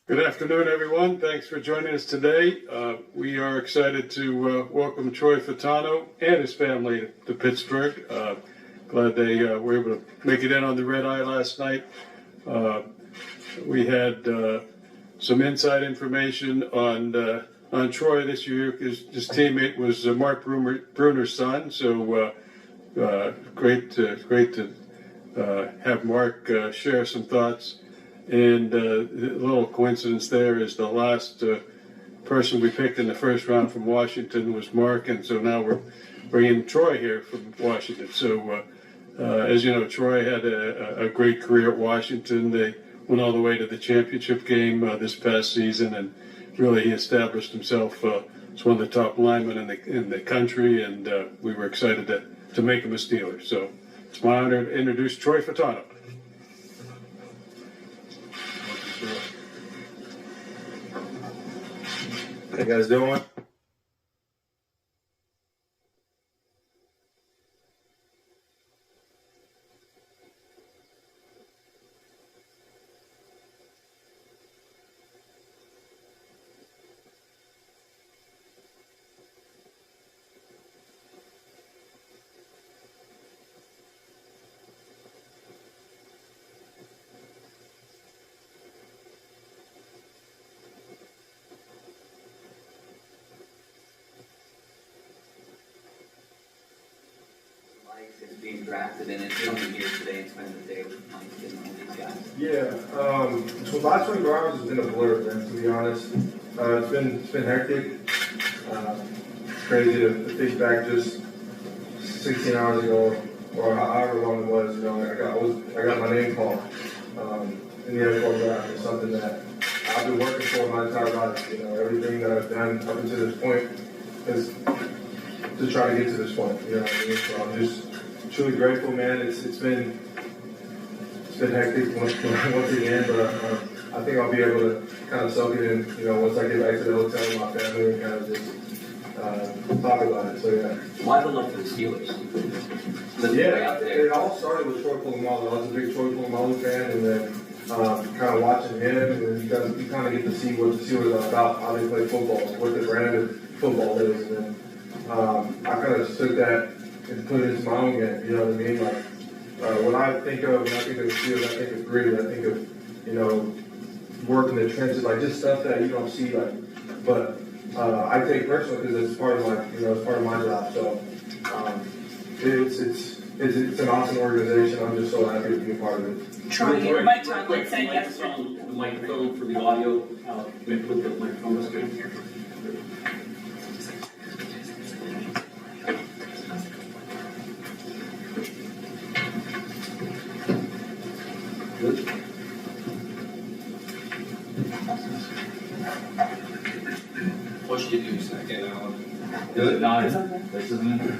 Good afternoon, everyone. Thanks for joining us today. We are excited to welcome Troy Fautanu and his family to Pittsburgh. Glad they were able to make it in on the red eye last night. We had some inside information on Troy this year because his teammate was Mark Bruner's son. So great to have Mark share some thoughts. And a little coincidence there is the last person we picked in the first round from Washington was Mark, and so now we're bringing Troy here from Washington. So as you know, Troy had a great career at Washington. They went all the way to the championship game this past season, and really he established himself as one of the top linemen in the country, and we were excited to make him a Steeler. So it's my honor to introduce Troy Fautanu. How you guys doing? Being drafted and it's coming here today and spending the day with Mike and all these guys. Yeah, so last 24 hours has been a blur, man, to be honest. It's been hectic. It's crazy to think back just 16 hours ago, or however long it was. You know, I got my name called in the NFL draft. It's something that I've been working for my entire life. You know, everything that I've done up until this point is to try to get to this point. You know what I mean? So I'm just truly grateful, man. It's been hectic once again, but I think I'll be able to kind of soak it in, you know, once I get back to the hotel with my family and kind of just talk about it. So yeah. Why the love for the Steelers? Yeah, it all started with Troy Polamalu. I was a big Troy Polamalu fan, and then kind of watching him, and then you kind of get to see what the Steelers are about, how they play football, what the brand of football is, and then I kind of just took that and put it into my own game, you know what I mean? Like, when I think of the Steelers, I think of grit, I think of, you know, working the trenches, like just stuff that you don't see, like, but I take personal because it's part of my, you know, it's part of my job, so it's an awesome organization. I'm just so happy to be a part of it. Troy, Mike Tomlin said yes. The microphone for the audio, with the microphone was good. What should you do second? Good. No, this isn't it.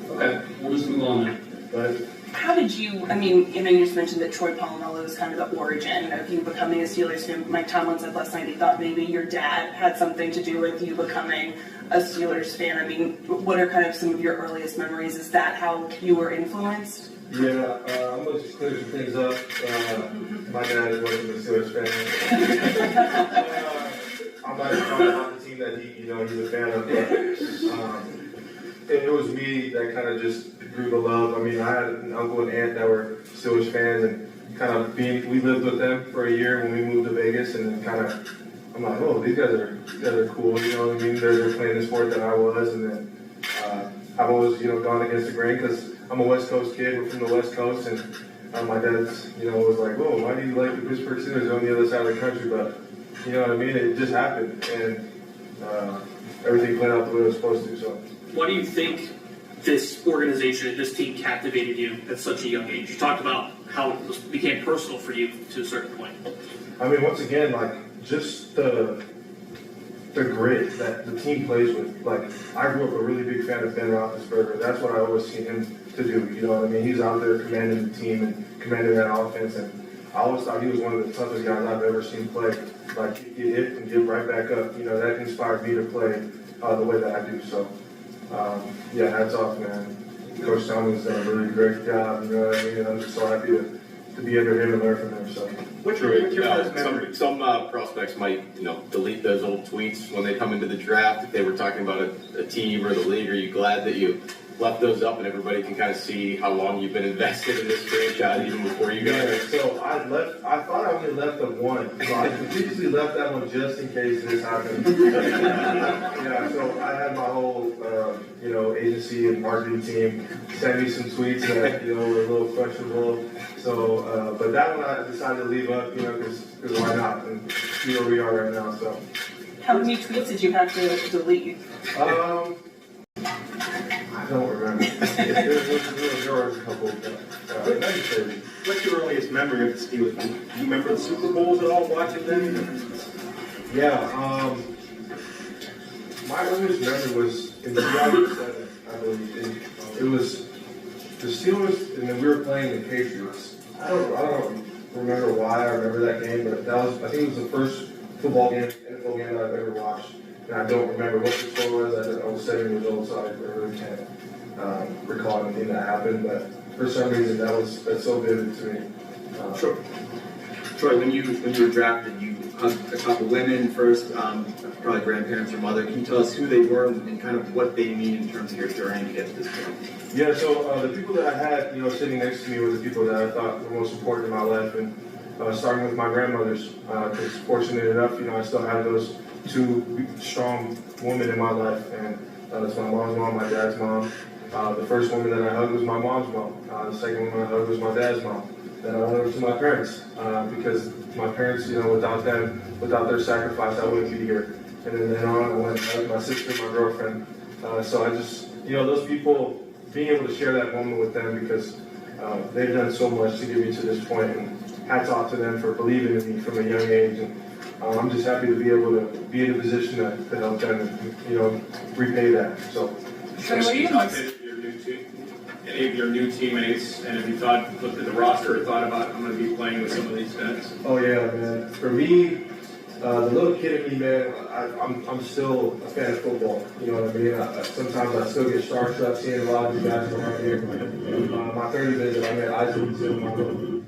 Okay, we'll just move on then. But How did you, I mean, you know, you just mentioned that Troy Polamalu was kind of the origin of you becoming a Steelers fan. Mike Tomlin said last night he thought maybe your dad had something to do with you becoming a Steelers fan. I mean, what are kind of some of your earliest memories? Is that how you were influenced? yeah, I'm going to just clear some things up. My dad wasn't a Steelers fan. I'm not the team that he's a fan of, but it was me that kind of just grew the love. I mean, I had an uncle and aunt that were Steelers fans, and kind of we lived with them for a year when we moved to Vegas, and then kind of, I'm like, oh, these guys are cool, you know what I mean? They're playing the sport that I was, and then I've always, you know, gone against the grain because I'm a West Coast kid. We're from the West Coast, and my dad's, you know, was like, whoa, why do you like the Pittsburgh Steelers on the other side of the country? But, you know what I mean? It just happened, and everything played out the way it was supposed to, so. Why do you think this organization, this team captivated you at such a young age? You talked about how it became personal for you to a certain point. I mean, once again, like, just the grit that the team plays with. Like, I grew up a really big fan of Ben Roethlisberger. That's what I always seen him to do, you know what I mean? He's out there commanding the team and commanding that offense, and I always thought he was one of the toughest guys I've ever seen play. Like, get hit and get right back up. You know, that inspired me to play the way that I do, so. Yeah, hats off, man. Coach Tomlin's done a really great job, you know what I mean? I'm just so happy to to be under him and learn from him. So. What's your first memory? Some prospects might, delete those old tweets when they come into the draft. If they were talking about a team or the league, are you glad that you left those up and everybody can kind of see how long you've been invested in this franchise even before you got here? So I thought I only left them one. So I strategically left that one just in case this happened. Yeah, so I had my whole, agency and marketing team send me some tweets that, were a little questionable. So, but that one I decided to leave up, because why not? And see where we are right now, so. How many tweets did you have to delete? I don't remember. There were a couple, but nothing crazy. What's your earliest memory of the Steelers? Do you remember the Super Bowls at all, watching them? Yeah, my earliest memory was in 2007, I believe. It was the Steelers, and then we were playing the Patriots. I don't remember why I remember that game, but I think it was the first football game, NFL game that I've ever watched. And I don't remember what the score was. I was 7 years old, so I really can't recall anything that happened. But for some reason, that's so vivid to me. Sure. Troy, when you were drafted, you hugged a couple women first, probably grandparents or mother. Can you tell us who they were and kind of what they mean in terms of your journey to get to this point? Yeah, so the people that I had, sitting next to me were the people that I thought were most important in my life, and starting with my grandmothers. Because fortunate enough, I still have those two strong women in my life, and it's my mom's mom, my dad's mom. The first woman that I hugged was my mom's mom. The second woman I hugged was my dad's mom. Then I went over to my parents, because my parents, without them, without their sacrifice, I wouldn't be here. And then on, I went to my sister, my girlfriend. So I just, those people, being able to share that moment with them, because they've done so much to get me to this point, and hats off to them for believing in me from a young age. And I'm just happy to be able to be in a position to help them and, repay that. So. Have you talked to any of your new teammates, and have you looked at the roster or thought about, I'm going to be playing with some of these guys? Oh yeah, man. For me, the little kid in me, man, I'm still a fan of football. You know what I mean? Sometimes I still get starstruck seeing a lot of these guys around here. My 30 visit, I met Isaac Zimmerman.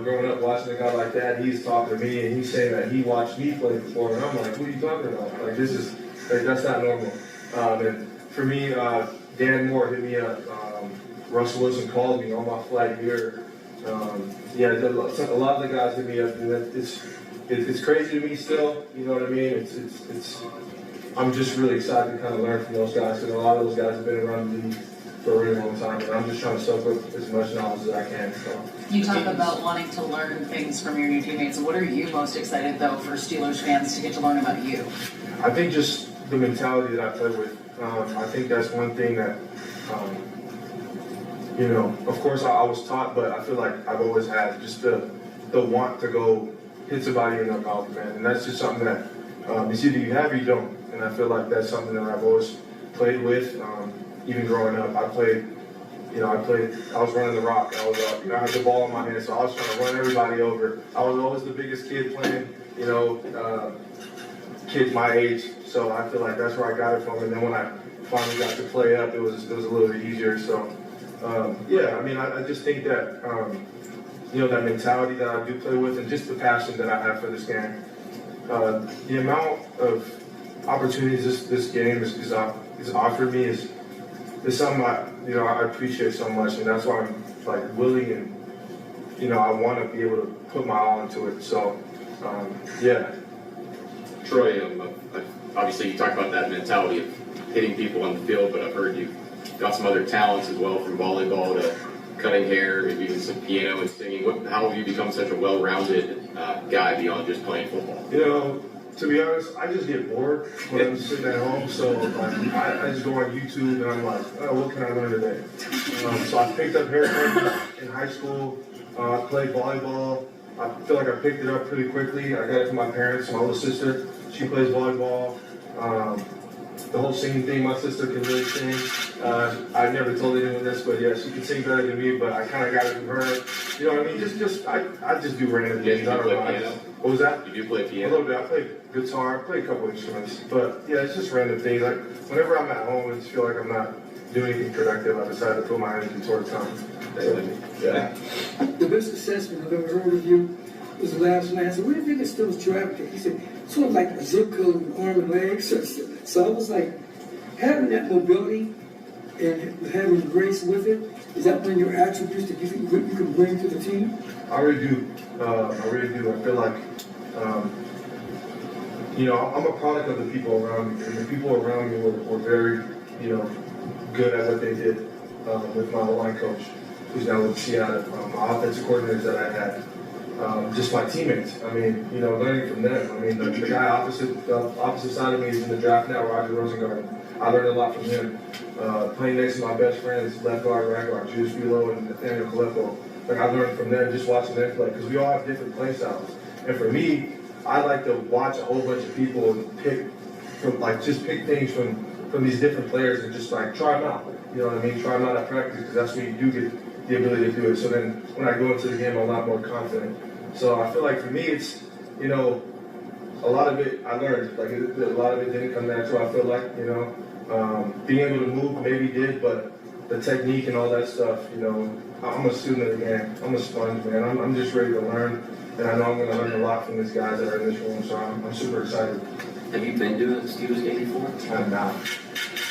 Growing up watching a guy like that, he's talking to me and he's saying that he watched me play before, and I'm like, what are you talking about? Like, that's not normal. And for me, Dan Moore hit me up. Russell Wilson called me on my flight here. A lot of the guys hit me up, and it's crazy to me still. You know what I mean? I'm just really excited to kind of learn from those guys, because a lot of those guys have been around the league for a really long time, and I'm just trying to soak up as much knowledge as I can. So. You talk about wanting to learn things from your new teammates. What are you most excited, though, for Steelers fans to get to learn about you? I think just the mentality that I play with. I think that's one thing that, of course I was taught, but I feel like I've always had just the want to go hit somebody in the mouth, man. And that's just something that it's either you have or you don't. And I feel like that's something that I've always played with. Even growing up, I was running the rock. I had the ball in my hand, so I was trying to run everybody over. I was always the biggest kid playing, kids my age. So I feel like that's where I got it from. And then when I finally got to play up, it was a little bit easier. So, I just think that, that mentality that I do play with, and just the passion that I have for this game. The amount of opportunities this game is offered me is something I appreciate so much, and that's why I'm willing, and I want to be able to put my all into it. So, yeah. Troy, obviously you talk about that mentality of hitting people on the field, but I've heard you've got some other talents as well, from volleyball to cutting hair, maybe even some piano and singing. How have you become such a well-rounded guy beyond just playing football? To be honest, I just get bored when I'm sitting at home, so I just go on YouTube and I'm like, oh, what can I learn today? So I picked up haircutting in high school, played volleyball. I feel like I picked it up pretty quickly. I got it from my parents. My little sister, she plays volleyball. The whole singing thing, my sister can really sing. I never told anyone this, but yeah, she can sing better than me, but I kind of got it from her. You know what I mean? I just do random things. I don't know. What was that? You do play piano? A little bit. I play guitar. I play a couple instruments. But yeah, it's just random things. Like whenever I'm at home and just feel like I'm not doing anything productive, I decide to put my energy towards something. Yeah. The best assessment I've ever heard of you was last night. I said, where do you think the Steelers drafted? He said, sort of like a zip code with arm and legs. So I was like, having that mobility and having grace with it, is that one of your attributes that you think you can bring to the team? I really do. I really do. I feel like, I'm a product of the people around me, and the people around me were very, good at what they did with my line coach, who's now with Seattle, my offensive coordinators that I had, just my teammates. I mean, learning from them. I mean, the guy opposite side of me is in the draft now, Roger Rosengarten. I learned a lot from him. Playing next to my best friends, left guard, right guard, Juice Vilo and Nathaniel Colepo. Like, I learned from them just watching them play, because we all have different play styles. And for me, I like to watch a whole bunch of people and pick things from these different players and just like try them out. You know what I mean? Try them out at practice, because that's when you do get the ability to do it. So then when I go into the game, I'm a lot more confident. So I feel like for me, it's, a lot of it I learned. Like, a lot of it didn't come natural. I feel like, being able to move maybe did, but the technique and all that stuff, I'm a student of the game. I'm a sponge, man. I'm just ready to learn, and I know I'm going to learn a lot from these guys that are in this room, so I'm super excited. Have you been to a Steelers game before? I'm not.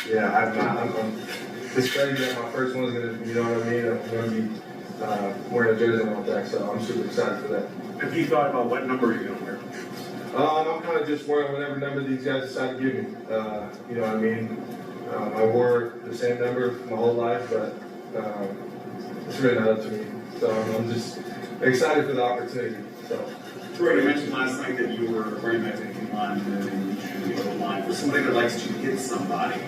Yeah, I'm not. It's crazy that my first one's going to, you know what I mean? I'm going to be wearing a jersey on my back, so I'm super excited for that. Have you thought about what number you're going to wear? I'm kind of just wearing whatever number these guys decide to give me. You know what I mean? I wore the same number my whole life, but it's really not up to me. So I'm just excited for the opportunity. So. Troy, you mentioned last night that you were running back in line and then you the line. For somebody that likes to hit somebody,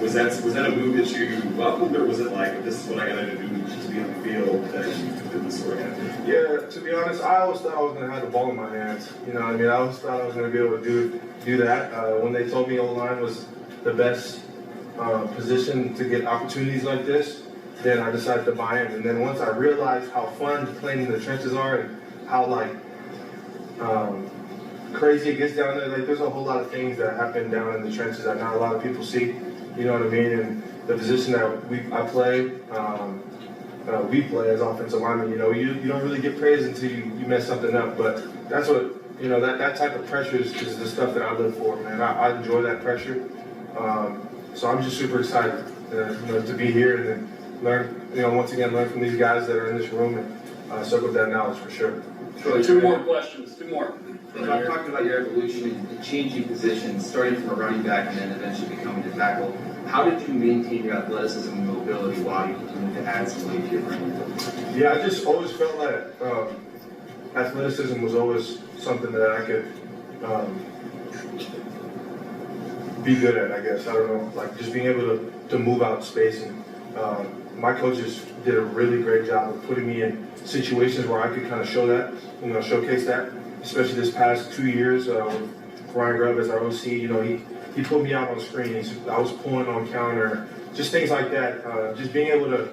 was that a move that you welcomed, or was it like, this is what I got to do to be on the field that you did this sort of? Yeah, to be honest, I always thought I was going to have the ball in my hands. You know what I mean? I always thought I was going to be able to do that. When they told me O-line was the best position to get opportunities like this, then I decided to buy in. And then once I realized how fun playing in the trenches are and how crazy it gets down there, like there's a whole lot of things that happen down in the trenches that not a lot of people see. You know what I mean? And the position that I play, we play as offensive linemen. You don't really get praised until you mess something up. But that's what that type of pressure is the stuff that I live for, man. I enjoy that pressure. So I'm just super excited, to be here and then learn, once again, learn from these guys that are in this room and soak up that knowledge for sure. Two more questions. Two more. Talking about your evolution and changing positions, starting from a running back and then eventually becoming a tackle, how did you maintain your athleticism and mobility while you continued to add some weight to your frame? Yeah, I just always felt that athleticism was always something that I could be good at, I guess. I don't know, like just being able to move out space. And my coaches did a really great job of putting me in situations where I could kind of show that, showcase that. Especially this past 2 years with Ryan Grubb as our OC, he put me out on screens. I was pulling on counter, just things like that. Just being able to,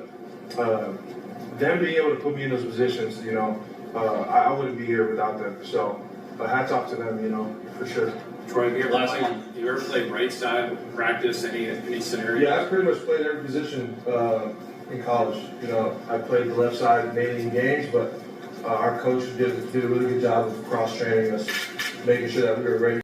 them being able to put me in those positions, I wouldn't be here without them. So hats off to them, for sure. Troy, you ever played right side practice, any scenario? Yeah, I pretty much played every position in college. I played the left side mainly in games, but our coach did a really good job of cross-training us, making sure that we were ready